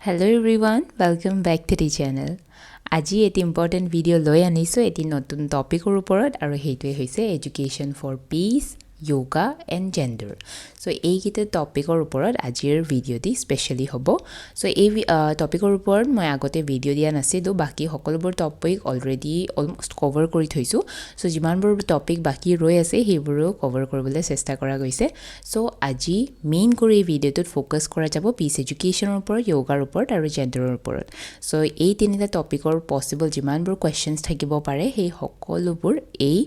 Hello everyone, welcome back to the channel. আজি এটি important video' লৈ আনিছোঁ এটি নতুন টপিকৰ ওপৰত আৰু সেইটোৱে হৈছে education for peace yoga and gender. So এইকেইটা টপিকৰ ওপৰত আজিৰ ভিডিঅ'টি স্পেশালি হ'ব. So এই টপিকৰ ওপৰত মই আগতে ভিডিঅ' দিয়া নাছিলোঁ, বাকি সকলোবোৰ টপিক অলৰেডি অলমোষ্ট কভাৰ কৰি থৈছোঁ. So যিমানবোৰ টপিক বাকি ৰৈ আছে সেইবোৰো কভাৰ কৰিবলৈ চেষ্টা কৰা গৈছে. So আজি মেইন কৰি এই ভিডিঅ'টোত ফ'কাছ কৰা যাব পিচ এডুকেশ্যনৰ ওপৰত, yogaৰ ওপৰত আৰু জেণ্ডাৰৰ ওপৰত. So এই তিনিটা টপিকৰ পচিবল যিমানবোৰ কুৱেশ্যনছ থাকিব পাৰে সেই সকলোবোৰ এই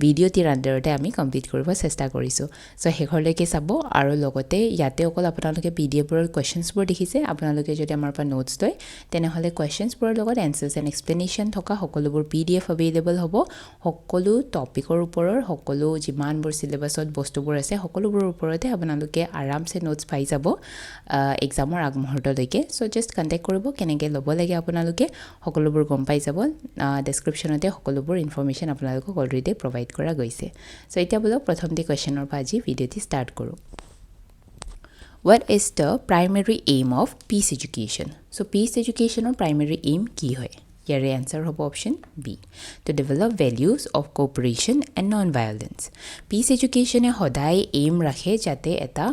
ভিডিঅ'টিৰ আণ্ডাৰতে আমি কমপ্লিট কৰিব চেষ্টা কৰিছোঁ. চ' শেষৰলৈকে চাব আৰু লগতে ইয়াতে অকল আপোনালোকে PDFবোৰৰ কুৱেশ্যনছবোৰ দেখিছে. আপোনালোকে যদি আমাৰ পৰা নোটছ লয় তেনেহ'লে কুৱেশ্যনছবোৰৰ লগত এনচাৰ্ছ এণ্ড এক্সপ্লেনেশ্যন থকা সকলোবোৰ PDF এভেইলেবল হ'ব. সকলো টপিকৰ ওপৰৰ সকলো যিমানবোৰ চিলেবাছত বস্তুবোৰ আছে সকলোবোৰৰ ওপৰতে আপোনালোকে আৰামছে নোটছ পাই যাব এক্সামৰ আগমুহূৰ্তলৈকে. চ' জাষ্ট কণ্টেক্ট কৰিব, কেনেকৈ ল'ব লাগে আপোনালোকে সকলোবোৰ গম পাই যাব. ডেছক্ৰিপশ্যনতে সকলোবোৰ ইনফৰমেশ্যন আপোনালোকক অলৰেডি প্ৰভাইড কৰা গৈছে. চ' এতিয়া বলক প্ৰথমতে কুৱেশ্যনৰ পৰা আজি ভিডিঅ'টি ষ্টাৰ্ট কৰোঁ. What is the primary aim of peace education? So peace educationৰ primary aim কি হয়? ইয়াৰে এনচাৰ হ'ব option B, to develop values of cooperation and non violence. Peace এডুকেশ্যনে সদায় এইম ৰাখে যাতে এটা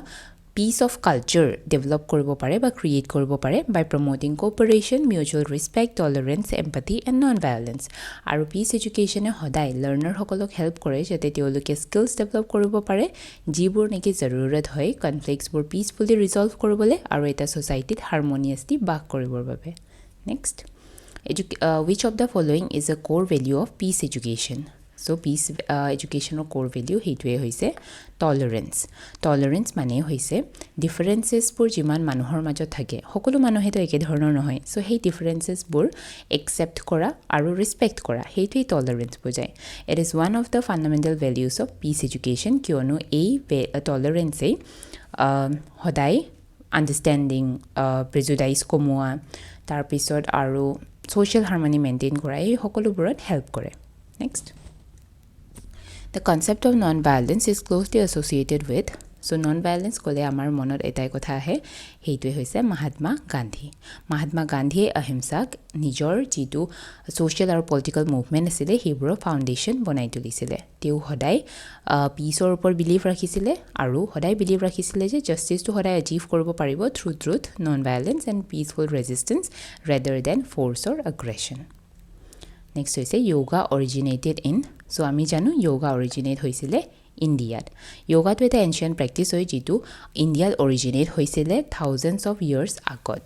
পিচ অফ কালচাৰ ডেভেলপ কৰিব পাৰে বা ক্ৰিয়েট কৰিব পাৰে by promoting cooperation, mutual respect, tolerance, empathy and non violence. আৰু পিচ এডুকেশ্যনে সদায় লাৰ্ণাৰসকলক হেল্প কৰে যাতে তেওঁলোকে স্কিলছ ডেভেলপ কৰিব পাৰে যিবোৰ নেকি জৰুৰত হয় কনফ্লিক্টছবোৰ পিচফুলি ৰিজল্ভ কৰিবলৈ আৰু এটা ছ'চাইটিত হাৰমনিয়াছলি বাস কৰিবৰ বাবে. Next, which of the following is a core value of peace education? So peace educational core value সেইটোৱে হৈছে টলাৰেঞ্চ. টলাৰেঞ্চ মানে হৈছে ডিফাৰেঞ্চেছবোৰ যিমান মানুহৰ মাজত থাকে, সকলো মানুহেতো একেধৰণৰ নহয়. চ' সেই ডিফাৰেঞ্চেছবোৰ একচেপ্ট কৰা আৰু ৰেছপেক্ট কৰা সেইটোৱেই টলাৰেঞ্চ বুজায়. It is one of the fundamental values of peace education, কিয়নো এই টলাৰেঞ্চেই সদায় আণ্ডাৰষ্টেণ্ডিং, প্ৰেজুডাইজ কমোৱা, তাৰপিছত আৰু ছ'চিয়েল হাৰমনি মেইনটেইন কৰা এই সকলোবোৰত হেল্প কৰে. Next, the concept of non-violence is closely associated with, so non-violence ক'লে আমাৰ মনত এটাই কথা আহে, সেইটোৱে হৈছে মহাত্মা গান্ধী. মহাত্মা গান্ধীয়ে অহিংসাক নিজৰ যিটো ছ'চিয়েল আৰু পলিটিকেল মুভমেণ্ট আছিলে সেইবোৰৰ ফাউণ্ডেশ্যন বনাই তুলিছিলে. তেওঁ সদায় পিচৰ ওপৰত বিলিভ ৰাখিছিলে আৰু সদায় বিলিভ ৰাখিছিলে যে জাষ্টিছটো সদায় এচিভ কৰিব পাৰিব through truth, non violence and peaceful resistance rather than force or aggression. Next হৈছে য়োগা অৰিজিনেটেড ইন, চ' আমি জানো য়োগা অৰিজিনেট হৈছিলে ইণ্ডিয়াত. য়োগাটো এটা এনচিয়েণ্ট প্ৰেক্টিছ হয় যিটো ইণ্ডিয়াত অৰিজিনেট হৈছিলে থাউজেণ্ডছ অফ ইয়াৰ্ছ আগত.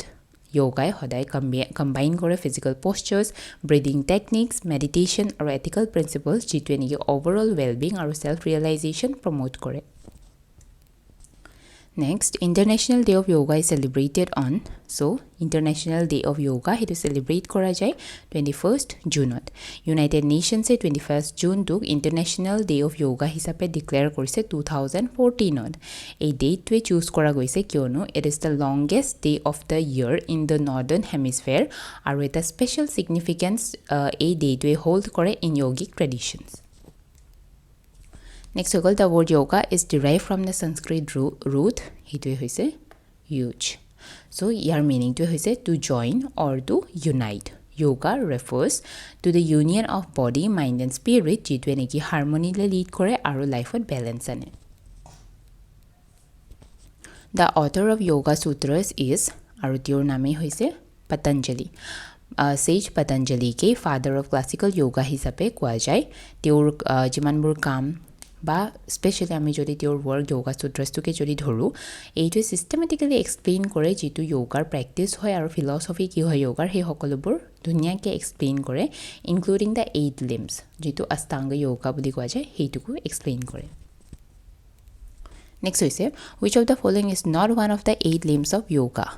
য়োগাই সদায় কম্বাইন কৰে physical postures, breathing techniques, meditation আৰু এথিকেল প্ৰিন্সিপলছ যিটোৱে নেকি অভাৰঅল ৱেলবিং আৰু ছেল্ফ ৰিয়েলাইজেশ্যন প্ৰমোট কৰে. Next, international day of yoga is celebrated on, so' international day of yoga সেইটো চেলিব্ৰেট কৰা যায় 21 জুনত. ইউনাইটেড নেশ্যনছে 21 জুনটোক ইণ্টাৰনেশ্যনেল ডে অফ য়োগা হিচাপে ডিক্লেয়াৰ কৰিছে 2014ত. এই ডেটটোৱে চুজ কৰা গৈছে কিয়নো it is the longest day of the year in the northern hemisphere আৰু এটা স্পেচিয়েল ছিগনিফিকেঞ্চ এই ডেটটোৱে হোল্ড কৰে ইন য়োগিক ট্ৰেডিশ্যনছ. নেক্সট হৈ গ'ল, the word yoga is derive from the Sanskrit root, সেইটোৱে হৈছে ইউজ. চ' ইয়াৰ মিনিংটোৱে হৈছে to join or to unite. Yoga refers to the union of body, mind and spirit যিটোৱে নেকি হাৰমনিলৈ লিড কৰে আৰু লাইফত বেলেঞ্চ আনে. The author of yoga sutras is, আৰু তেওঁৰ নামেই হৈছে পতঞ্জলি. চেজ পতঞ্জলিকে ফাদাৰ অফ ক্লাছিকেল য়োগা হিচাপে কোৱা যায়. তেওঁৰ যিমানবোৰ কাম বা স্পেচিয়েলি আমি যদি তেওঁৰ ৱৰ্ক য়োগা সূত্ৰছটোকে যদি ধৰোঁ, এইটোৱে ছিষ্টেমেটিকেলি এক্সপ্লেইন কৰে যিটো য়োগাৰ প্ৰেক্টিছ হয় আৰু ফিলচফি কি হয় য়োগাৰ সেই সকলোবোৰ ধুনীয়াকৈ এক্সপ্লেইন কৰে, ইনক্লুডিং দ্য 8 লিম্বছ যিটো অষ্টাংগ য়োগা বুলি কোৱা যায় সেইটোকো এক্সপ্লেইন কৰে. নেক্সট হৈছে, which of the following is not one of the 8 limbs of yoga?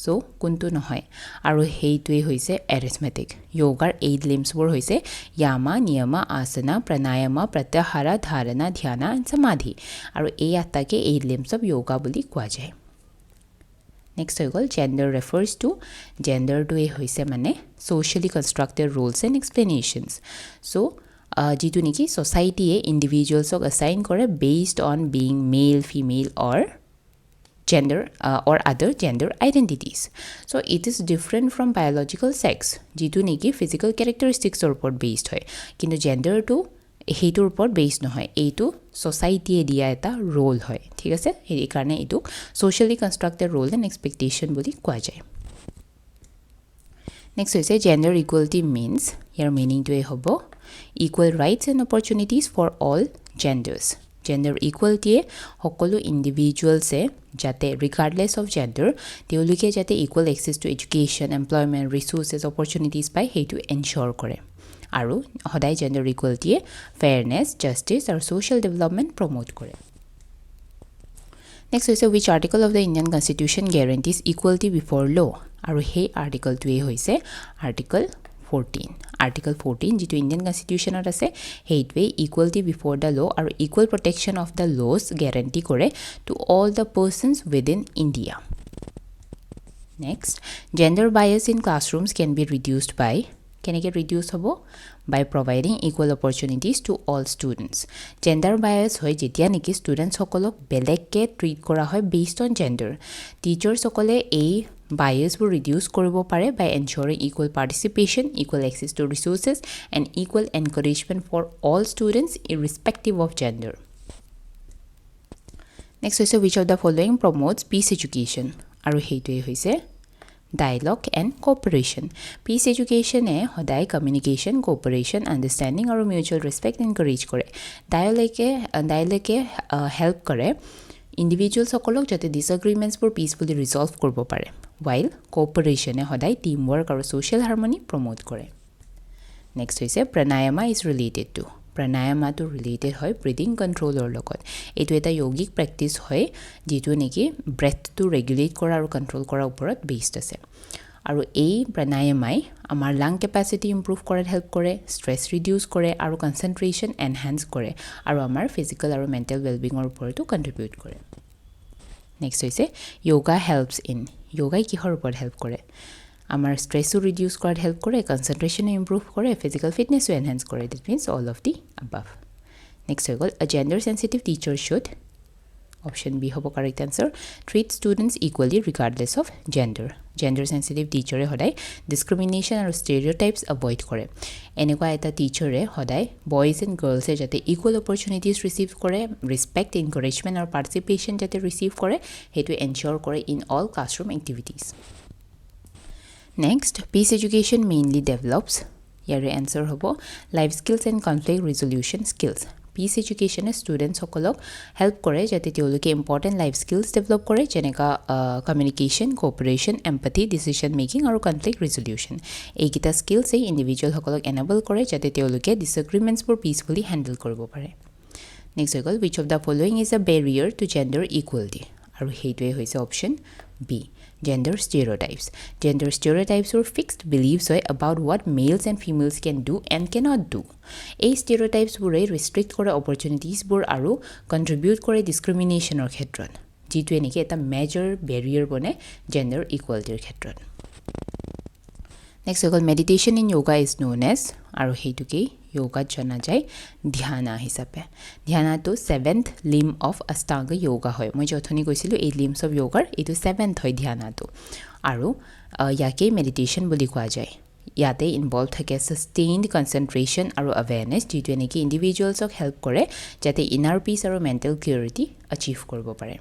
চ' কোনটো নহয়, আৰু সেইটোৱেই হৈছে এৰিথমেটিক. য়োগাৰ 8 লিম্বছবোৰ হৈছে য়ামা, নিয়মা, আসনা, প্ৰণায়ামা, প্ৰত্যাহাৰা, ধাৰণা, ধ্যানা এণ্ড সমাধি, আৰু এই 8টাকে 8 লিম্বছ অফ য়োগা বুলি কোৱা যায়. নেক্সট হৈ গ'ল, জেণ্ডাৰ ৰেফাৰ্ছ টু, জেণ্ডাৰটোৱে হৈছে মানে socially constructed rules and explanations. So' যিটো নেকি ছ'চাইটিয়ে ইণ্ডিভিজুৱেলছক এছাইন কৰে based on being male, female or gender or other gender identities. So it is different from biological sex, jitu neki physical characteristics or upor based hoy, kintu gender to heitur upor based no hoy, eitu society e dia eta role hoy, thik ase, ei karone etu socially constructed role and expectation boli koa jay. Next hoise gender equality means, your meaning to hobo equal rights and opportunities for all genders. Gender equality hokolo individuals e jate regardless of gender teoluke jate equal access to education, employment, resources, opportunities by hetu ensure kore. Aru hodai gender equality fairness, justice or social development promote kore. Next hoise which article of the Indian Constitution guarantees equality before law? Aru he article to hoise article 14. Article 14 jitu Indian Constitution or ase heitwe equality before the law or equal protection of the laws guarantee kore to all the persons within India. Next, gender bias in classrooms can be reduced by, keneke reduce hobo, by providing equal opportunities to all students. Gender bias hoy jetia neki students hokolok beleke treat kora hoy based on gender. Teachers hokole ei bias will reduce koribo pare by ensuring equal participation, equal access to resources and equal encouragement for all students irrespective of gender. Next hoise which of the following promotes peace education? Aru heitue hoise dialogue and cooperation. Peace education e hodai communication, cooperation, understanding or mutual respect encourage kore. Dialogue help kore individuals hokolok jate disagreements for peacefully resolve korbo pare, while cooperation e hodai teamwork or social harmony promote kore. Next hoise pranayama is related to, pranayama to related hoy breathing control or logot. Etu eta yogic practice hoy jitu neki breath to regulate kora aru control kora uporat based ase. Aru ei pranayamai amar lung capacity improve korat help kore, stress reduce kore aru concentration enhance kore aru amar physical aru mental well-being or upor to contribute kore. Next hoise yoga helps in, yoga kihor upor help kore, amar stress to reduce korat help kore, concentration improve kore, physical fitness to enhance kore. That means all of the above. Next hoy a gender sensitive teacher should, option B hobo correct answer, treat students equally regardless of gender. Gender sensitive teacher e hodai discrimination or stereotypes avoid kore. Enekwa eta teacher e hodai boys and girls e jate equal opportunities receive kore, respect, encouragement or participation jate receive kore, hetu ensure kore in all classroom activities. Next, peace education mainly develops, yare answer hobo life skills and conflict resolution skills. Peace education students hokolok help kore jate teoluke important life skills develop kore jeneka communication, cooperation, empathy, decision making or conflict resolution. Ei kita skills ei individual hokolok enable kore jate teoluke disagreements for peacefully handle koribo pare. Next hoikol which of the following is a barrier to gender equality? Aru heitue hoise option B, gender stereotypes. Gender stereotypes are fixed beliefs about what males and females can do and cannot do. A stereotypes bure restrict kore opportunities bur aru contribute kore discrimination or khetron, jitu eniki eta major barrier bone gender equality or khetron. Next hoikol meditation in yoga is known as, aru heituke yoga jana jai dhyana hisabe. Dhyana to 7th limb of Ashtanga yoga hoy. Moi jothoni koisilu 8 limbs of yoga etu 7th hoy dhyana to. Aru yake meditation boli koa jai. Yate involved thake sustained concentration aru awareness jitu eneki individuals ok help kore jate inner peace aru mental clarity achieve korbo pare.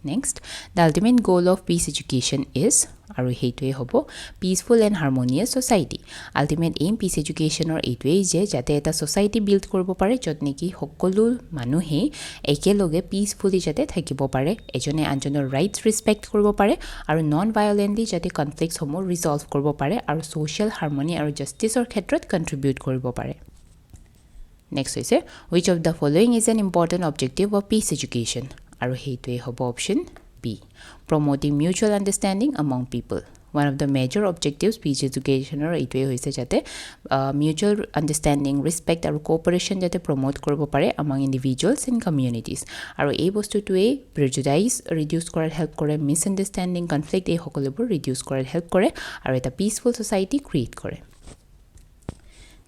Next, the ultimate goal of peace education is, aru heitue hobo peaceful and harmonious society. Ultimate aim peace education or eitue je jate eta society build koribo pare jot neki hokolu manuhe ekeloge peacefully jate thakibo pare, ejone anjonor rights respect koribo pare aru non violently jate conflicts homo resolve koribo pare aru social harmony aru justice or khetrot contribute koribo pare. Next hoise which of the following is an important objective of peace education? Aru heitue hobo option B, promoting mutual understanding among people. One of the major objectives peace education or eitue hoise jate mutual understanding, respect aru cooperation jate promote koribo pare among individuals and communities. Aru ei bostu to a prejudice reduce korat help kore, misunderstanding, conflict ei hokolebur reduce korat help kore aru eta peaceful society create kore.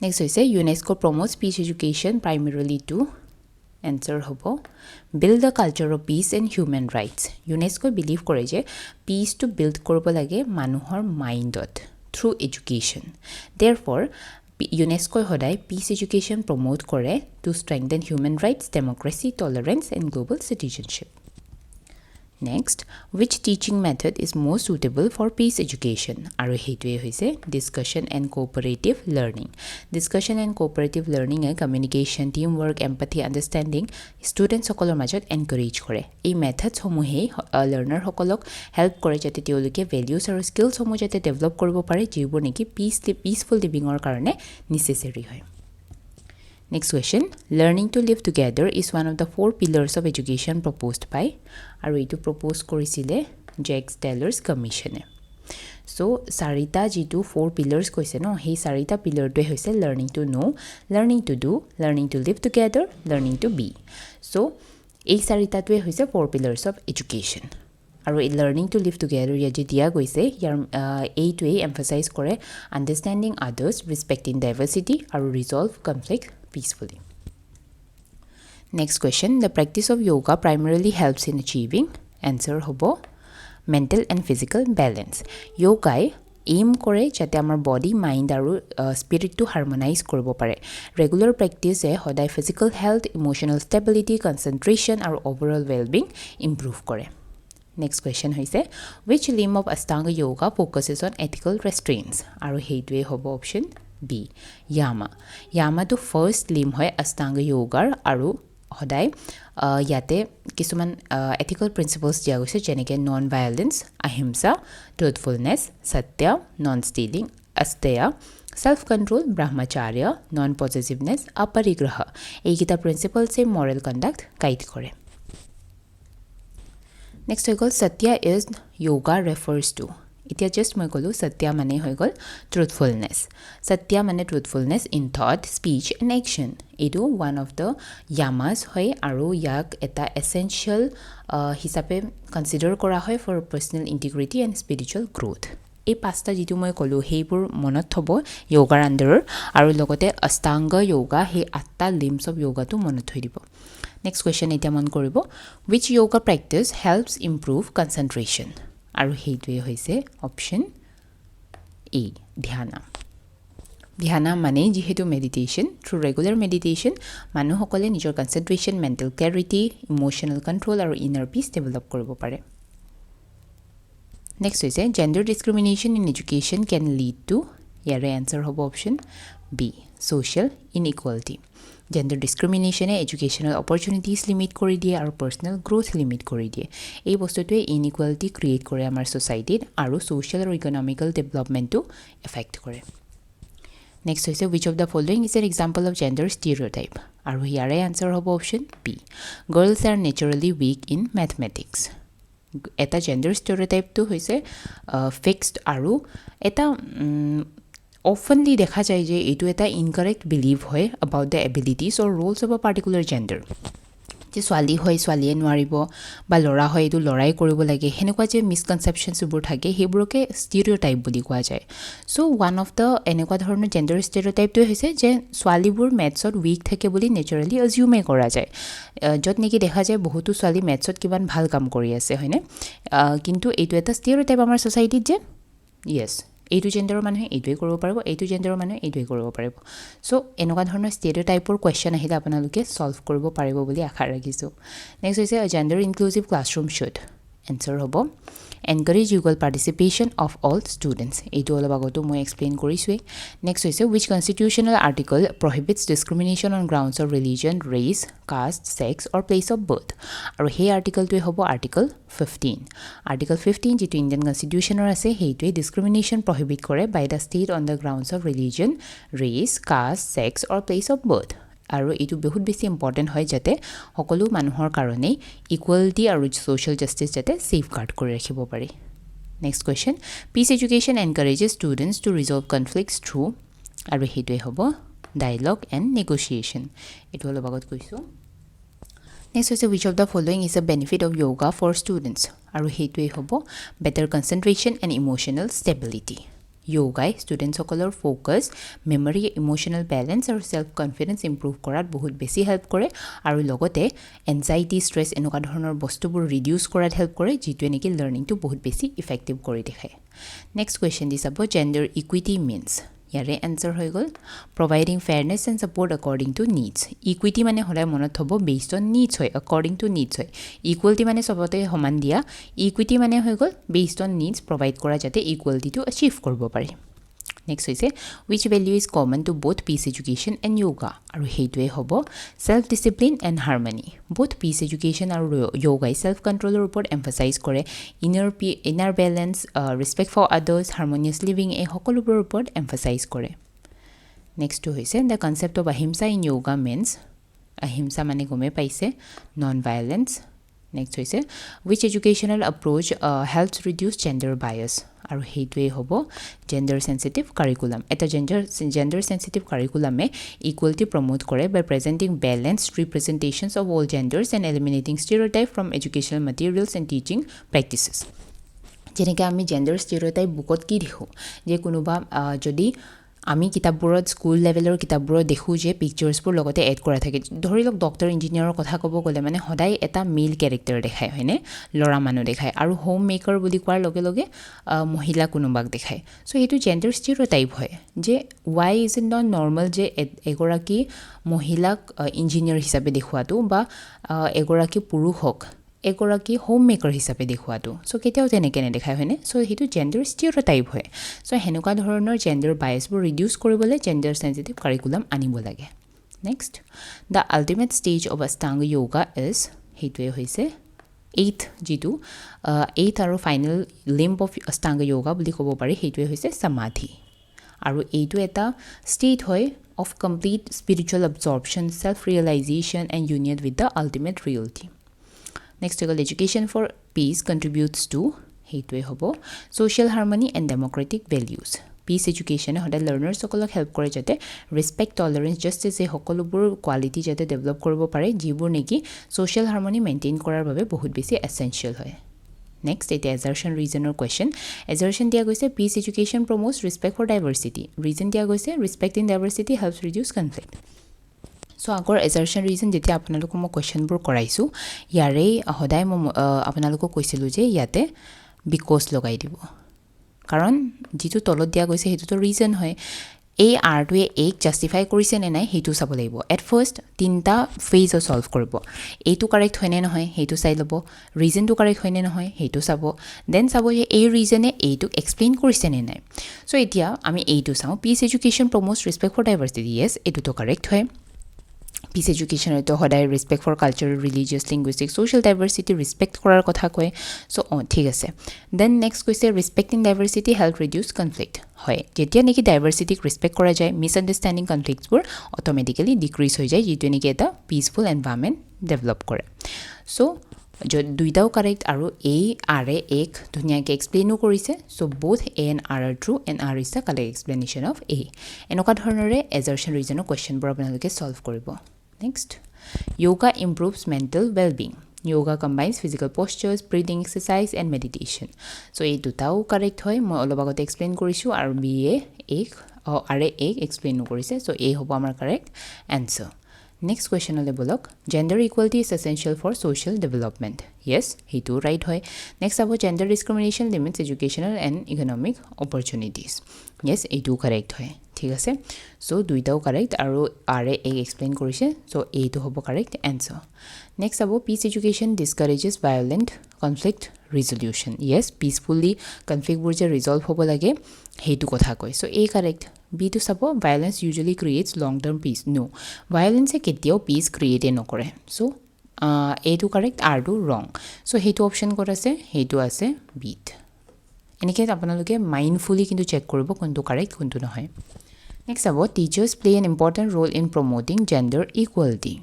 Next hoise UNESCO promotes peace education primarily to, Answer hobo build the culture of peace and human rights. UNESCO believe কৰে যে peace to build কৰিব লাগে মানুহৰ মাইণ্ডত through education. Therefore, UNESCO সদায় peace education promote কৰে to strengthen human rights, democracy, tolerance and global citizenship. Next, which teaching method is most suitable for peace education? আৰু হেতুৱে হৈছে discussion and cooperative learning. Discussion and cooperative learning A communication, teamwork, empathy, understanding students সকলৰ মাজত encourage কৰে. এই methods সমূহে learner সকলক help কৰে যাতে তেওঁলোকে values আৰু skills সমূহ যাতে develop কৰিব পাৰে যিবোৰ নেকি peaceful living ৰ কাৰণে necessary হয়. Next question, learning to live together is one of the 4 pillars of education proposed by আৰু এইটো propose কৰিছিলে Jacques Delors Commission. So, চাৰিটা যিটো 4 pillars কৈছে ন সেই চাৰিটা পিলাৰটোৱে হৈছে learning to know, learning to do, learning to live together, learning to be. So, এই চাৰিটাটোৱে হৈছে 4 pillars of education. আৰু এই learning to live together ইয়াত দিয়া গৈছে ইয়াৰ এইটোৱে emphasize কৰে understanding others, respecting diversity আৰু resolve conflict peacefully. Next question, the practice of yoga primarily helps in achieving. Answer hobo mental and physical balance. Yoga aim কৰে যাতে আমাৰ body, mind আৰু spirit to harmonize কৰিব পাৰে. Regular practice এ সদায় physical health, emotional stability, concentration আৰু overall well-being improve কৰে. Next question হৈছে which limb of Ashtanga yoga focuses on ethical restraints? আৰু হেইটোৱে হ'ব option B, yama. Yama to first limb হয় Ashtanga yoga আৰু সদায় ইয়াতে কিছুমান ethical principles দিয়া গৈছে যেনেকৈ non violence, ahimsa, truthfulness, satya, non stealing, asteya, self control, brahmacharya, non possessiveness, aparigraha. এইকেইটা principles এ moral conduct guide কৰে. Next হৈ গ'ল satya is yoga refers to. এতিয়া just মই ক'লো satya মানে হৈ গ'ল truthfulness. Satya মানে truthfulness in thought, speech and action. এইটো one of the yamas হয় আৰু ইয়াক এটা essential হিচাপে consider কৰা হয় for personal integrity and spiritual growth. এই পাঁচটা যিটো মই ক'লো সেইবোৰ মনত থব yogaৰ under আৰু লগতে Ashtanga yoga সেই 8টা limbs of yoga টো মনত থৈ দিব. Next question এতিয়া মন কৰিব which yoga practice helps improve concentration? আৰু হেইটোৱে হৈছে option A, dhyana. Dhyana মানে যিহেতু meditation, through regular meditation মানুহসকলে নিজৰ concentration, mental clarity, emotional control আৰু inner peace develop কৰিব পাৰে. Next হৈছে gender discrimination in education can lead to. ইয়াৰে answer হ'ব option B, social inequality. Gender discrimination educational opportunities limit কৰি দিয়ে আৰু personal growth limit কৰি দিয়ে. এই বস্তুটোৱে inequality create কৰে আমাৰ society আৰু social আৰু economical development to affect কৰে. Next হৈছে which of the following is an example of gender stereotype? আৰু ইয়াৰে answer হ'ব option B, girls are naturally weak in mathematics. এটা gender stereotype to হৈছে fixed আৰু এটা oftenly দেখা যায় যে এটো এটা incorrect belief হয় about the abilities or roles of a particular gender. যে ছোৱালী হয় ছোৱালীয়ে নোৱাৰিব বা ল'ৰা হয় এটো লৰাই কৰিব লাগে হেনেকুৱা যে misconceptions বোৰ থাকে হেবোৰকে stereotype বুলি কোৱা যায়. So one of the এনেকুৱা ধৰণৰ gender stereotype টো হৈছে যে ছোৱালীবোৰ mathsত weak থাকে বুলি naturally assume কৰা যায়. যত নেকি দেখা যায় বহুতো ছোৱালী mathsত কিমান ভাল কাম কৰি আছে হয়নে কিন্তু এটো এটা stereotype আমাৰ society যে yes এইটো জেন্ডাৰৰ মানুহে এইটোৱে কৰিব পাৰিব এইটো জেন্ডাৰৰ মানুহে এইটোৱে কৰিব পাৰিব সো এনেকুৱা ধৰণৰ ষ্টেৰিঅটাইপৰ কোৱেশ্চন আহিলে আপোনালোকে সলভ কৰিব পাৰিব বুলি আশা ৰাখিছো নেক্সট হৈছে gender inclusive classroom should answer হ'ব encourage equal participation of all students এইটো অলপ আগতো মই এক্সপ্লেইন কৰিছোৱে নেক্সট হৈছে which constitutional article prohibits discrimination on grounds of religion race caste sex or place of birth আৰু সেই আৰ্টিকলটোৱে হ'ব আৰ্টিকল 15 আৰ্টিকল 15 যেটো ইন্ডিয়ান কনস্টিটিউশনৰ আছে হেইটোৱে discrimination prohibit কৰে by the state on the grounds of religion race caste sex or place of birth আৰু এটো বহুত বেছি ইম্পৰ্টেন্ট হয় যাতে সকলো মানুহৰ কাৰণে ইকুৱেলিটি আৰু সোশ্যাল জাস্টিস যাতে সেফগাৰ্ড কৰি ৰাখিব পাৰি next question peace education encourages students to resolve conflicts through আৰু হেইটোৱে হ'ব ডায়ালগ এণ্ড নেগোসিয়েশন এটো অলপ আগত কৈছো নেক্সট হৈছে which of the following is a benefit of yoga for students আৰু হেইটোৱে হ'ব better concentration and emotional stability যোগাই ষ্টুডেণ্টসকলৰ ফ'কাছ মেমৰি ইম'চনেল বেলেঞ্চ আৰু ছেল্ফ কনফিডেন্স ইম্প্ৰুভ কৰাত বহুত বেছি হেল্প কৰে আৰু লগতে এনজাইটি ষ্ট্ৰেছ এনেকুৱা ধৰণৰ বস্তুবোৰ ৰিডিউচ কৰাত হেল্প কৰে যিটোৱে নেকি লাৰ্ণিংটো বহুত বেছি ইফেক্টিভ কৰি দেখায় নেক্সট কুৱেশ্যন দি চাব জেণ্ডাৰ ইকুইটি মিনছ ইয়াৰে এনচাৰ হৈ গ'ল providing fairness and support according to needs equity মানে সদায় মনত থ'ব বেছড অন নিডছ হয় একৰ্ডিং টু নিডছ হয় ইকুৱেলিটি মানে চবতে সমান দিয়া ইকুইটি মানে হৈ গ'ল বেছড অন নিডছ প্ৰভাইড কৰা যাতে ইকুৱেলিটিটো এচিভ কৰিব পাৰে নেক্সট হৈছে which value is common to both peace education and yoga আৰু সেইটোৱে হ'ব self discipline and harmony both peace education আৰু য়োগাই ছেল্ফ কণ্ট্ৰলৰ ওপৰত এমফাচাইজ কৰে inner balance respect for others harmonious living এই সকলোবোৰৰ ওপৰত এমফাচাইজ কৰে নেক্সটটো হৈছে the concept of ahimsa in yoga means ahimsa মানে গমে পাইছে নন ভায়লেন্স নেক্সট হৈছে which educational approach helps reduce gender bias আৰু সেইটোৱেই হ'ব জেণ্ডাৰ চেঞ্চিটিভ কাৰিকুলাম এটা জেণ্ডাৰ চেঞ্চিটিভ কাৰিকুলামে ইকুৱেলিটি প্ৰমোট কৰে by presenting balanced representations of all genders and eliminating stereotype from educational materials and teaching practices যেনেকৈ আমি gender ষ্টিৰিঅ'টাইপ বুকত কি দেখোঁ যে কোনোবা যদি আমি কিতাপবোৰত স্কুল লেভেলৰ কিতাপবোৰত দেখোঁ যে পিকচাৰ্ছবোৰ লগতে এড কৰা থাকে ধৰি লওক ডক্টৰ ইঞ্জিনিয়াৰৰ কথা ক'ব গ'লে মানে সদায় এটা মেল কেৰেক্টাৰ দেখায় হয়নে ল'ৰা মানুহ দেখায় আৰু হোম মেকাৰ বুলি কোৱাৰ লগে লগে মহিলা কোনোবাক দেখায় চ' সেইটো জেণ্ডাৰ ষ্টিৰিঅ'টাইপ হয় যে y is it not normal যে এগৰাকী মহিলাক ইঞ্জিনিয়াৰ হিচাপে দেখুৱাটো বা এগৰাকী পুৰুষক এগৰাকী হোম মেকাৰ হিচাপে দেখুৱাটো চ' কেতিয়াও তেনেকৈ নেদেখায় হয়নে চ' সেইটো জেণ্ডাৰ ষ্টিৰিঅ'টাইপ হয় চ' সেনেকুৱা ধৰণৰ জেণ্ডাৰ বায়াছবোৰ ৰিডিউচ কৰিবলৈ জেণ্ডাৰ চেঞ্চিটিভ কাৰিকুলাম আনিব লাগে next the ultimate stage of Ashtanga yoga is সেইটোৱে হৈছে যিটো এইথ আৰু final limb of Ashtanga yoga বুলি ক'ব পাৰি সেইটোৱে হৈছে সমাধি আৰু এইটো এটা ষ্টেট হয় of complete spiritual absorption self realization and union with the ultimate reality next হৈ গ'ল education for peace contributes to সেইটোৱে হ'ব social harmony and democratic values peace এডুকেশ্যনে সদায় লাৰ্ণাৰ্ছসকলক হেল্প কৰে যাতে ৰেচপেক্ট টলাৰেঞ্চ জাষ্টিছ এই সকলোবোৰ কোৱালিটি যাতে ডেভেলপ কৰিব পাৰে যিবোৰ নেকি ছ'চিয়েল হাৰমনি মেইনটেইন কৰাৰ বাবে বহুত বেছি এছেঞ্চিয়েল হয় নেক্সট এতিয়া এজাৰশ্যন ৰিজনৰ কুৱেশ্যন এজাৰশ্যন দিয়া গৈছে peace education promotes respect for diversity reason দিয়া গৈছে respect in diversity helps reduce conflict so' আগৰ এজাৰশ্যন ৰিজন যেতিয়া আপোনালোকক মই কুৱেশ্যনবোৰ কৰাইছোঁ ইয়াৰেই সদায় মই আপোনালোকক কৈছিলোঁ যে ইয়াতে বিকজ লগাই দিব কাৰণ যিটো তলত দিয়া গৈছে সেইটোতো ৰিজন হয় এই আৰটোৱে এইক জাষ্টিফাই কৰিছে নে নাই সেইটো চাব লাগিব এট ফাৰ্ষ্ট 3টা ফেজত ছল্ভ কৰিব এইটো কাৰেক্ট হয়নে নহয় সেইটো চাই ল'ব ৰিজনটো কাৰেক্ট হয়নে নহয় সেইটো চাব দেন চাব যে এই ৰিজনে এইটোক এক্সপ্লেইন কৰিছে নে নাই চ' এতিয়া আমি এইটো চাওঁ peace education promotes respect for diversity yes এইটোতো কাৰেক্ট হয় পিচ এডুকেশ্যনতো সদায় respect for cultural religious linguistic social diversity respect কৰাৰ কথা কয় চ' ঠিক আছে দেন নেক্সট কৈছে respect in diversity help reduce conflict হয় যেতিয়া নেকি ডাইভাৰ্চিটিক ৰেচপেক্ট কৰা যায় মিছআণ্ডাৰষ্টেণ্ডিং কনফ্লিক্টছবোৰ অট'মেটিকেলি ডিক্ৰিজ হৈ যায় যিটোৱে নেকি এটা পিচফুল এনভাইৰনমেণ্ট ডেভেলপ কৰে চ' দুইটাও কাৰেক্ট আৰু আৰে এক ধুনীয়াকৈ এক্সপ্লেইনো কৰিছে so' both A and R true and R is the correct explanation of এনেকুৱা ধৰণেৰে এজাৰশ্যন ৰিজনৰ কুৱেশ্যনবোৰ আপোনালোকে ছল্ভ কৰিব next yoga improves mental wellbeing yoga combines physical postures breathing exercise and meditation so' এই দুটাও কাৰেক্ট হয় মই অলপ আগতে এক্সপ্লেইন কৰিছোঁ আৰু আৰে এক এক্সপ্লেইনো কৰিছে চ' হ'ব আমাৰ কাৰেক্ট এনচাৰ নেক্সট কুৱেশ্যনলৈ বলক gender equality is essential for social development yes সেইটোও ৰাইট হয় নেক্সট হ'ব gender discrimination limits educational and economic opportunities yes এইটোও কাৰেক্ট হয় ঠিক আছে চ' দুইটাও কাৰেক্ট আৰু আৰে এক এক্সপ্লেইন কৰিছে চ' এইটো হ'ব কাৰেক্ট এনচাৰ নেক্সট হ'ব piece education ডিছকাৰেজেছ violent conflict resolution য়েছ পিচফুলি কনফ্লিক্টবোৰ যে ৰিজল্ভ হ'ব লাগে সেইটো কথা কয় চ' কাৰেক্ট বিটো চাব ভায়লেঞ্চ ইউজুৱেলি ক্ৰিয়েটছ লং টাৰ্ম পিচ নো ভায়লেঞ্চে কেতিয়াও পিচ ক্ৰিয়েটে নকৰে চ' এইটো কাৰেক্ট আৰটো ৰং চ' সেইটো অপশ্যন ক'ত আছে সেইটো আছে বিত এনেকৈ আপোনালোকে মাইণ্ডফুলি কিন্তু চেক কৰিব কোনটো কাৰেক্ট কোনটো নহয় নেক্সট হ'ব teachers play an important role in promoting gender equality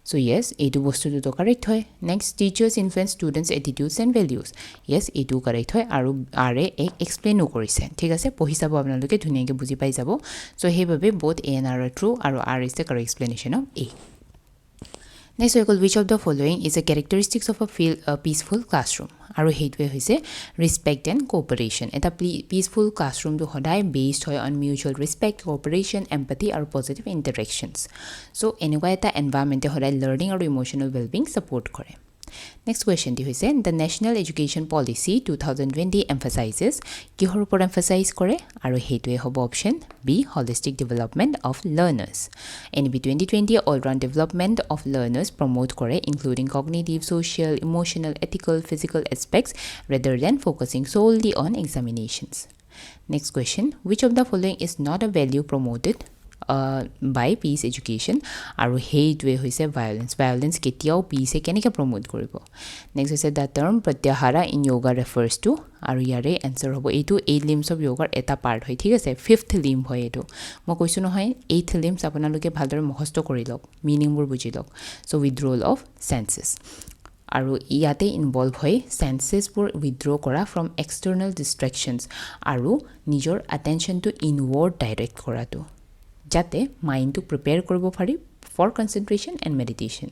so' yes এইটো বস্তুটোতো কাৰেক্ট হয় next teachers influence students attitudes and values yes এইটোও কাৰেক্ট হয় আৰু আৰে এক এক্সপ্লেইনো কৰিছে ঠিক আছে পঢ়ি চাব আপোনালোকে ধুনীয়াকৈ বুজি পাই যাব চ' সেইবাবে both A and R true আৰু R is the correct explanation of Next হৈ গ'ল which of the following is a characteristics of a peaceful classroom আৰু হেইটোৱে হৈছে respect and cooperation এটা peaceful classroom to সদায় based হয় on mutual respect cooperation empathy আৰু positive interactions so এনেকুৱা এটা environment সদায় learning আৰু emotional well-being support কৰে Next question di hoise the National Education Policy 2020 emphasizes kihor upor emphasize kore aru heitue hobo option B holistic development of learners NB 2020 all round development of learners promote kore including cognitive social emotional ethical physical aspects rather than focusing solely on examinations Next question which of the following is not a value promoted by peace education aru heitwe hoise violence ketiao peace keneka promote koribo next hoise the term pratyahara in yoga refers to aru yare answer hobo etu 8 limbs of yoga eta part hoy thik ase fifth limb hoy etu mo koisu no hoy 8th limbs apunaluke bhaldore mohosto korilok meaning bur bujilok so withdrawal of senses aru iate involve hoy senses pur withdraw kora from external distractions aru nijor attention to inward direct kora to jate mind to prepare koribo pari for concentration and meditation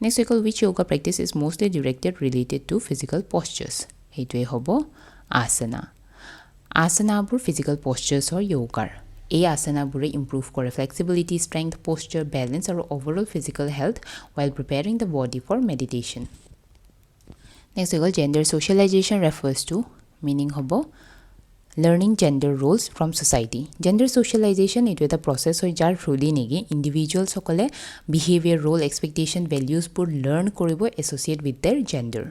next cycle which yoga practice is mostly directed related to physical postures heitwe hobo asana bur physical postures or yoga এই asana bure improve kore flexibility strength posture balance or overall physical health while preparing the body for meditation next cycle gender socialization refers to meaning hobo learning gender roles from society gender socialization it is a process hoy jar through negi individuals sokole behavior role expectation values pur learn koribo associate with their gender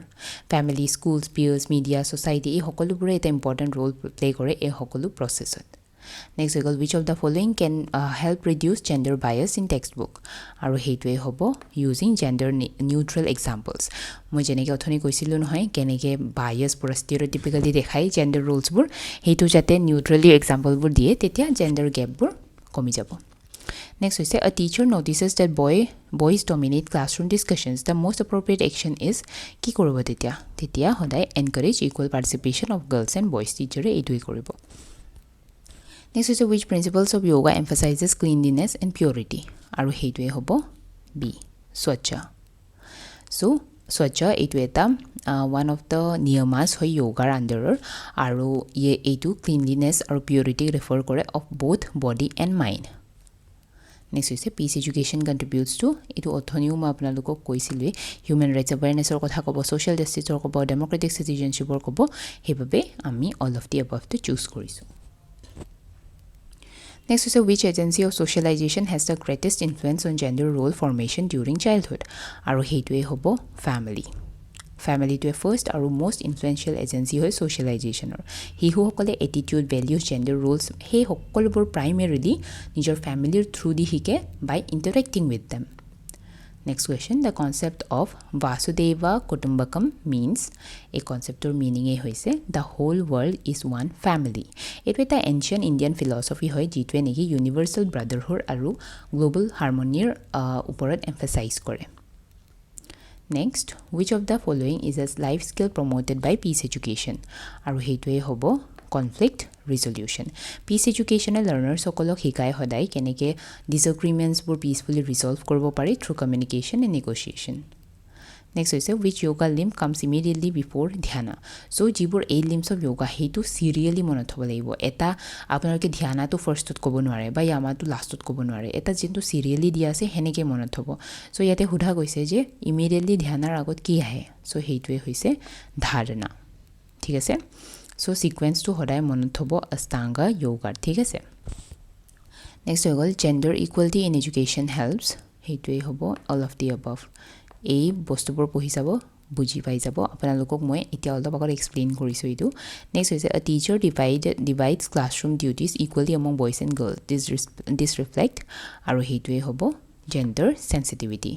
family schools peers media society ei hokolu pure eta important role play kore ei hokolu process next cycle which of the following can help reduce gender bias in textbook aru heitwe hobo using gender neutral examples moi jeneke othoni koisilu nohoy keneke bias pura stereotypically dekhai gender roles bur heitu jate neutrally example bur die tetia gender gap bur komi jabo next we say a teacher notices that boys dominate classroom discussions the most appropriate action is ki koribo tetia hodai encourage equal participation of girls and boys teacher e etui koribo Next is which principles of yoga emphasizes cleanliness and purity. Aru heitwe hobo B. Swachha. So swachha etu eta one of the niyamas hoy yoga under aru ye etu cleanliness aru purity refer kore of both body and mind. Next is peace education contributes to etu othoniu ma apnalukok koisilwe human rights awareness or kotha kobo social justice or kobo democratic citizenship or kobo hebabe ami all of the above to choose korisu. Next is which agency of socialization has the greatest influence on gender role formation during childhood? Aru heitwe hobo family. Family to a first aru most influential agency hoy socialization or he who hokole attitude values gender roles he hokolbor primarily nijor family through the hike by interacting with them. Next question the concept of Vasudeva Kutumbakam means a concept or meaning e hoise the whole world is one family it with the ancient Indian philosophy hoy jitwe negi universal brotherhood aru global harmony uporat emphasize kore next which of the following is a life skill promoted by peace education aru heitwe hobo conflict resolution peace educational learners sokolok hikai hodai keneke disagreements bur peacefully resolve koribo pari through communication and negotiation next is which yoga limb comes immediately before dhyana so jibur 8 limbs of yoga hetu serially monot hobo laibo eta apnarke dhyana to first tot kobo nware ba yama to last tot kobo nware eta jintu serially dia ase heneke monot hobo so yate hudha goise je immediately dhyanar agot ki ahe so heitwe hoise dharana ঠিক আছে so sequence to hodai monot hobo astanga yoga ঠিক আছে next হৈ গল gender equality in education helps হেইটোই hobo all of the above এই বস্তুবোৰ পঢ়ি যাব বুজি পাই যাব আপোনালোকক মই এতিয়া অলপ আগৰ এক্সপ্লেইন কৰিছো ইটো নেক্সট হৈছে a teacher divides classroom duties equally among boys and girls this reflect আৰু হেইটোই hobo gender sensitivity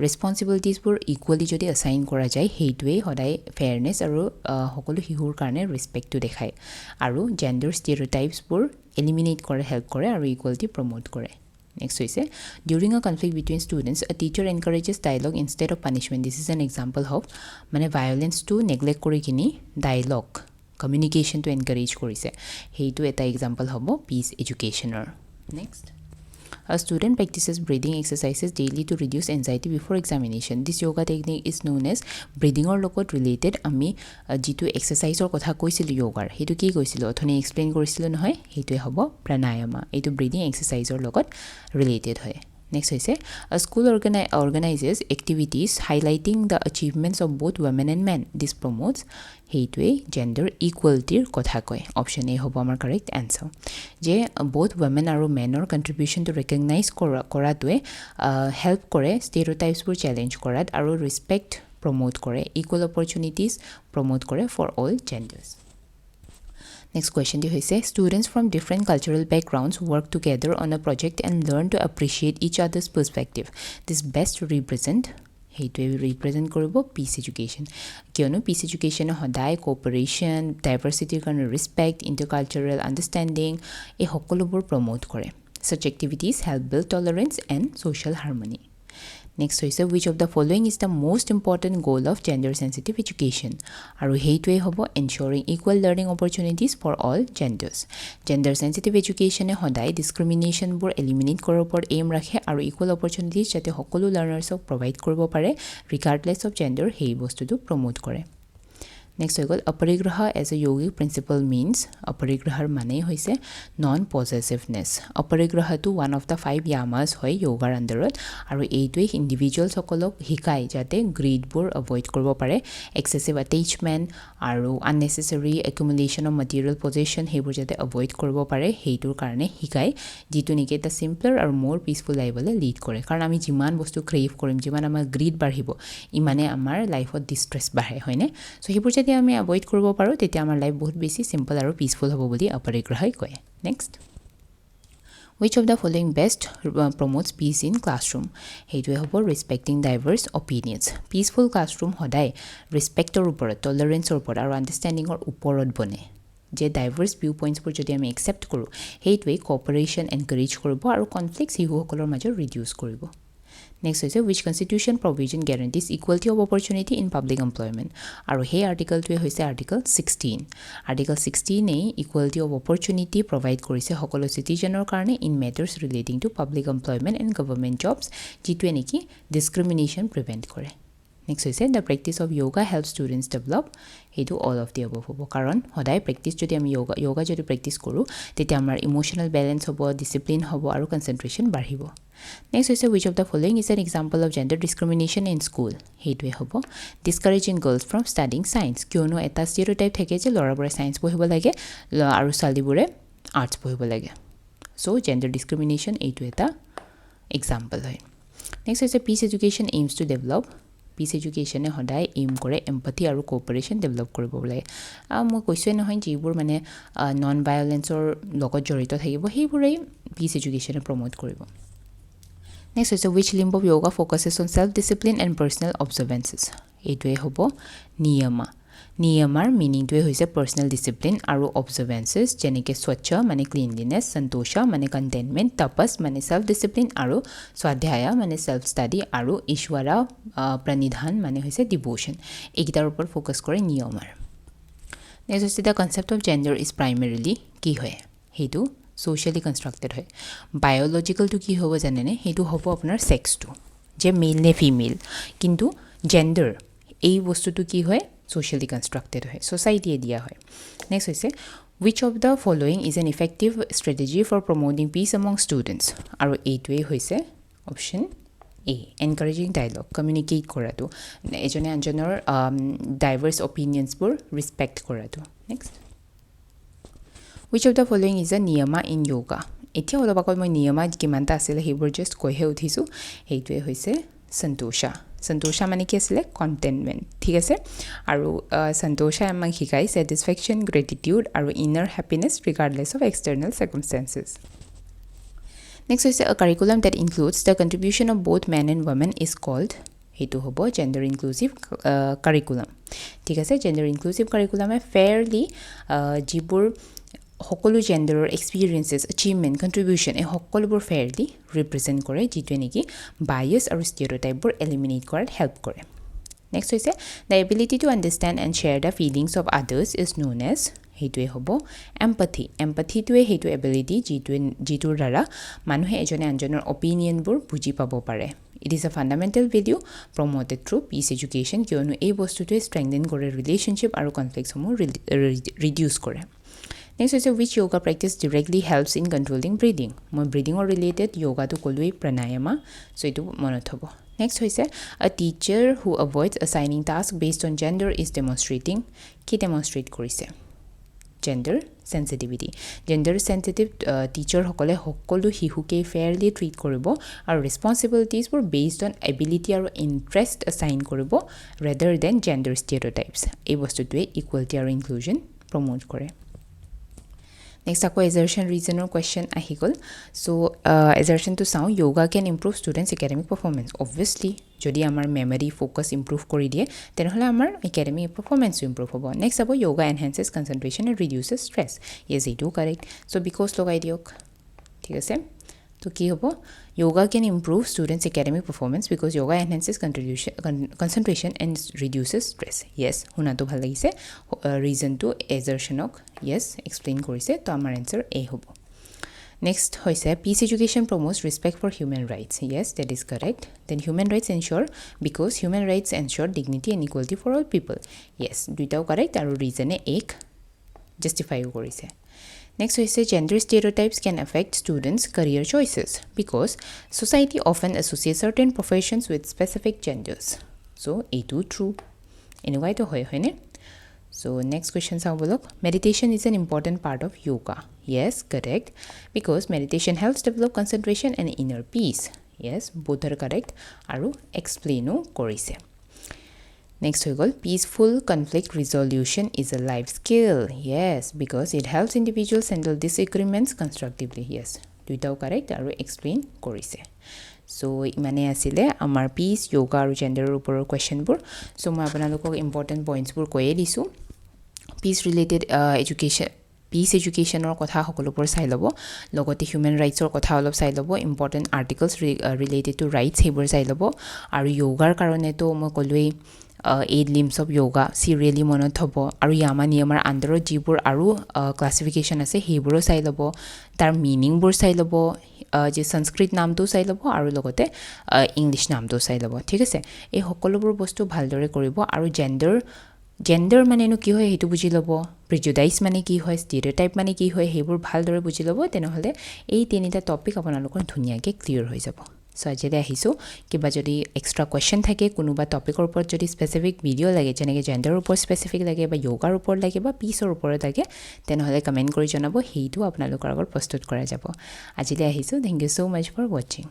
responsibilities pur equally jodi assign kora jai heitwe hodai fairness aru hokolu hihur karne respect to dekhai aru gender stereotypes pur eliminate kore help kore aru equality promote kore next hoise during a conflict between students a teacher encourages dialogue instead of punishment this is an example of mane violence to neglect kori kini dialogue communication to encourage korise heitu eta example hobo peace educationer next A student practices breathing exercises daily to reduce anxiety before examination. This yoga technique is known as breathing or logot related. Ami jitu exercise or kotha koisilu yogar. Hetu ki koisilu othoni explain korisilu nohoy. Hetu hobo pranayama. Etu breathing exercise or logot related hoy. Next is a school organizes activities highlighting the achievements of both women and men. This promotes heitwe gender equality kotha koy. Option A hobo amar correct answer. Je both women and men or contribution to recognize koratwe help kore stereotypes pur challenge korat aru respect promote kore equal opportunities promote kore for all genders. Next question di hoise students from different cultural backgrounds work together on a project and learn to appreciate each other's perspective. This best represent koribo peace education. Kyono peace education hodai cooperation, diversity karone respect, intercultural understanding e hokolobor promote kore. Such activities help build tolerance and social harmony. Next hoise which of the following is the most important goal of gender sensitive education? Aru heitwe hobo ensuring equal learning opportunities for all genders. Gender sensitive education e hodai discrimination bur eliminate koror por aim rakhe aru equal opportunities jate hokolu learners ok provide koribo pare regardless of gender hei bostu tu promote kore. Next hoigol aparigraha as a yogic principle means aparigrahar mane hoise non possessiveness. Aparigraha tu one of the 5 yamas hoy yogar underot aru eitwe individuals okolok hikai jate greed bur avoid koribo pare excessive attachment aru unnecessary accumulation of material possession hebur jate avoid koribo pare heitur karone hikai jitu nike the simpler aru more peaceful life le lead kore karon ami jiman bostu crave korim jiman amar greed barhibo imane amar life of distress bahe hoine so hebur যদি আমি avoid কৰিব পাৰো তেতিয়া আমাৰ life বহুত বেছি simple আৰু peaceful হ'ব বুলি অপৰিগ্ৰহই কয় next Which of the following best promotes peace in classroom? Heitwe hobo respecting diverse opinions. Peaceful classroom hodai respect or oporot, tolerance or oporot, aru understanding or oporot bone. Je diverse viewpoints pur jodi ami accept koru, heitwe cooperation encourage koribo aru conflicts hihu hokolor major reduce koribo. Next is which constitution provision guarantees equality of opportunity in public employment? Aru hey article to hoise article 16. Article 16 e equality of opportunity provide korise hokolo citizenor karone in matters relating to public employment and government jobs jitu eniki discrimination prevent kore. Next is the practice of yoga helps students develop hetu all of the above hobo karon hodai practice jodi ami yoga jodi practice koru tete amar emotional balance hobo discipline hobo aru concentration barhibo. Next is which of the following is an example of gender discrimination in school? Heitwe hobo discouraging girls from studying science. Kyono eta stereotype theke je lora bore science pohibo lage aru sali bore arts pohibo lage. So gender discrimination eitu eta example hoy. Next is peace education aims to develop peace education e hodai aim kore empathy aru cooperation develop koribo lage. Mo koisoi nohoy jibur mane non violence or logot jorito thakibo heibure peace education promote koribo. Next is which limb of yoga focuses on self-discipline and personal observances. Eitwe hobo niyama. Niyamar meaning to hoise personal discipline aru observances jenike swachha mane cleanliness, santosha mane contentment, tapas mane self-discipline aru swadhyaya mane self-study aru ishwara pranidhan mane hoise devotion. Egitar upor focus kore niyamar. Next is the concept of gender is primarily ki hoy. Hetu socially constructed hoy. Biological to ki hobo janene hetu hobo apnar sex to je male ne female kintu gender ei bostu to ki hoy socially constructed hoy society e dia hoy. Next hoise which of the following is an effective strategy for promoting peace among students? Aru eitwe hoise option A encouraging dialogue communicate koratu ejone anjonor diverse opinions bur respect koratu. Next which of the following is a niyama in yoga? Etia oloba kol moi niyama kimanta asile hebur just kohe uthisu heitwe hoise santosha. Santosha mane ki asile contentment thik ase aru santosha amang hikai satisfaction gratitude aru inner happiness regardless of external circumstances. Next is a curriculum that includes the contribution of both men and women is called hetu hobo gender inclusive curriculum. Thik ase gender inclusive curriculum e fairly jibur hokolu gender experiences achievement contribution e hokolobor fairly represent kore jitu neki bias aru stereotype bor eliminate korat help kore. Next is the ability to understand and share the feelings of others is known as হেইটোৱে হ'ব empathy এম্পাথিটোৱে হেইটো ability যিটোৰ দ্বাৰা মানুহে এজনে আনজনৰ অপিনিয়নবোৰ বুজি পাব পাৰে It is a fundamental value promoted through peace education কিয়নো এই বস্তুটোৱে strengthen কৰে relationship আৰু conflicts সমূহ reduce কৰে Next is which yoga practice directly helps in controlling breathing. মই breathing or related yoga to কলুই pranayama so এটো মনত হ'ব Next is a teacher who avoids assigning tasks based on gender is demonstrating কি demonstrate কৰিছে Gender sensitivity. Gender sensitive teacher সকলে সকলো শিশুকে fairly treat কৰিব আৰু responsibilities were based on ability আৰু interest assign কৰিব rather than gender stereotypes. এই বস্তুটোৱে equality আৰু inclusion promote কৰে Next আকৌ assertion reason or question আহি গল so assertion to sound yoga can improve students academic performance obviously যদি আমাৰ memory focus improve কৰি দিয়ে তেনেহলে আমাৰ academic performance improve হ'ব next abo yoga enhances concentration and reduces stress yes it do correct so because লগাই দিওক ঠিক আছে তো কি হ'ব yoga can improve students academic performance because yoga enhances concentration and reduces stress yes হুনাটো ভাল লাগিছে reason to assertion ok yes explain কৰিছে তো আমাৰ answer a হ'ব next hoise peace education promotes respect for human rights yes that is correct then human rights ensure because human rights ensure dignity and equality for all people yes দুইটাও correct আৰু reason e ek justify কৰিছে Next we say gender stereotypes can affect students' career choices because society often associates certain professions with specific genders. So, it is true. Anyway, to hoy ne? So, next question sa bolok. Meditation is an important part of yoga. Yes, correct. Because meditation helps develop concentration and inner peace. Yes, both are correct. Aru explain korise. Next we go peaceful conflict resolution is a life skill yes because it helps individuals handle disagreements constructively yes দুইটাও correct আৰু explain কৰিছে so মানে আসিলে আমাৰ peace yoga আৰু gender ওপৰৰ কোৱেশ্চনবোৰ so মই আপোনালোকক important points বোৰ কৈয়ে দিছো peace related education Peace education or কথা সকলোবোৰ চাই লব লগতে human rights or কথা অলপ চাই লব important articles related to rights হেবোৰ চাই লব আৰু yogaৰ কাৰণে তো মই কলোই 8 limbs of yoga serially মনত হ'ব আৰু ইয়ামা নিয়মৰ আন্ডাৰত যিবোৰ আৰু ক্লাসিফিকেশন আছে হেবোৰো চাই লব তাৰ মিনিং বোৰ চাই লব যে সংস্কৃত নামটো চাই লব আৰু লগতে ইংলিশ নামটো চাই লব ঠিক আছে এই সকলোবোৰ বস্তু ভালদৰে কৰিব আৰু জেন্ডাৰ মানে কি হয় হেতু বুজি লব প্ৰেজুডাইজ মানে কি হয় স্টেৰিঅটাইপ মানে কি হয় হেবোৰ ভালদৰে বুজি লব তেনেহলে এই তিনিটা টপিক আপোনালোকৰ ধুনিয়াকে ক্লিয়াৰ হৈ যাব সো আজিলে আহিছো কিবা যদি এক্সট্ৰা কোৱেশ্চন থাকে কোনোবা টপিকৰ ওপৰত যদি স্পেসিফিক ভিডিও লাগে যেনেকৈ জেন্ডাৰৰ ওপৰত স্পেসিফিক লাগে বা যোগাৰ ওপৰত লাগে বা পিছৰ ওপৰত লাগে তেনেহলে কমেন্ট কৰি জনাব হেইটো আপোনালোকৰ আগত প্ৰস্তুত কৰা যাব আজিলে আহিছো thank you so much for watching